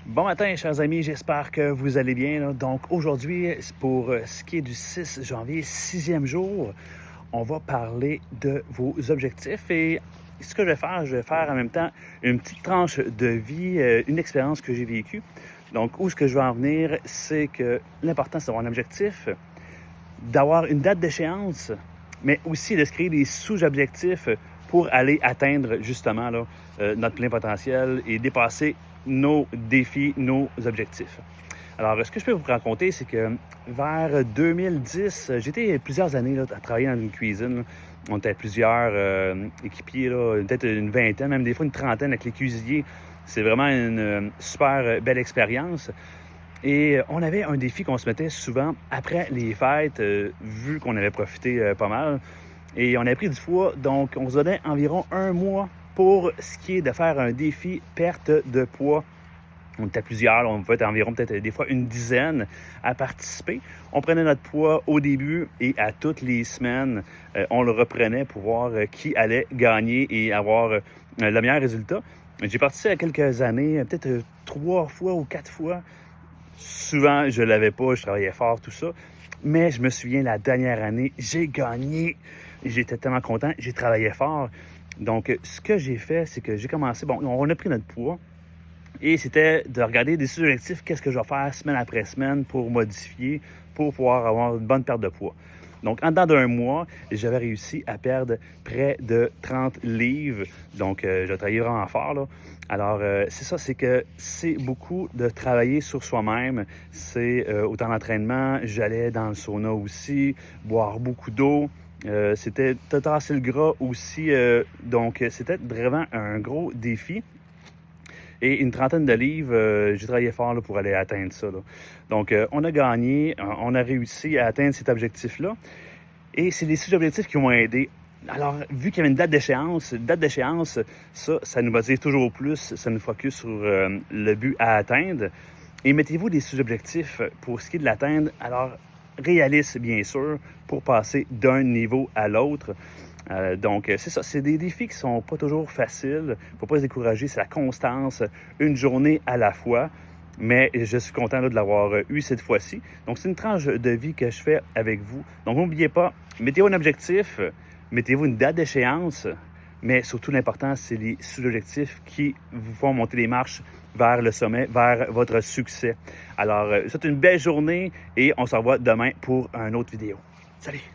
Bon matin, chers amis, j'espère que vous allez bien, là. Donc aujourd'hui, pour ce qui est du 6 janvier, 6e jour, on va parler de vos objectifs et ce que je vais faire en même temps une petite tranche de vie, une expérience que j'ai vécue. Donc où ce que je veux en venir, c'est que l'important c'est d'avoir un objectif, d'avoir une date d'échéance, mais aussi de se créer des sous-objectifs pour aller atteindre justement là, notre plein potentiel et dépasser nos défis, nos objectifs. Alors, ce que je peux vous raconter, c'est que vers 2010, j'étais plusieurs années là, à travailler dans une cuisine, là. On était plusieurs équipiers, là, peut-être une vingtaine, même des fois une trentaine avec les cuisiniers. C'est vraiment une super belle expérience. Et on avait un défi qu'on se mettait souvent après les fêtes, vu qu'on avait profité pas mal. Et on avait pris du poids, donc on se donnait environ un mois pour ce qui est de faire un défi perte de poids. On était plusieurs, on pouvait être environ peut-être des fois une dizaine à participer. On prenait notre poids au début et à toutes les semaines, on le reprenait pour voir qui allait gagner et avoir le meilleur résultat. J'ai participé à quelques années, peut-être 3 fois ou 4 fois. Souvent, je ne l'avais pas, je travaillais fort, tout ça. Mais je me souviens, la dernière année, j'ai gagné. J'étais tellement content, j'ai travaillé fort. Donc, ce que j'ai fait, c'est que j'ai commencé... Bon, on a pris notre poids. Et c'était de regarder des sous-objectifs, qu'est-ce que je vais faire semaine après semaine pour modifier, pour pouvoir avoir une bonne perte de poids. Donc, en dedans d'un mois, j'avais réussi à perdre près de 30 livres. Donc, je travaillais vraiment fort, là. Alors, c'est ça, c'est que c'est beaucoup de travailler sur soi-même. C'est autant d'entraînement, j'allais dans le sauna aussi, boire beaucoup d'eau. C'était de tasser le gras aussi. Donc, c'était vraiment un gros défi. Et une trentaine de livres, j'ai travaillé fort là, pour aller atteindre ça, là. Donc, on a gagné, on a réussi à atteindre cet objectif-là. Et c'est des sous-objectifs qui m'ont aidé. Alors, vu qu'il y avait une date d'échéance, ça nous motive toujours plus, ça nous focus sur le but à atteindre. Et mettez-vous des sous-objectifs pour ce qui est de l'atteindre. Alors, réalistes, bien sûr, pour passer d'un niveau à l'autre. Donc, c'est ça, c'est des défis qui sont pas toujours faciles. Il ne faut pas se décourager, c'est la constance, une journée à la fois. Mais je suis content là, de l'avoir eu cette fois-ci. Donc, c'est une tranche de vie que je fais avec vous. Donc, n'oubliez pas, mettez-vous un objectif, mettez-vous une date d'échéance, mais surtout l'important, c'est les sous-objectifs qui vous font monter les marches vers le sommet, vers votre succès. Alors, c'est une belle journée et on se revoit demain pour une autre vidéo. Salut!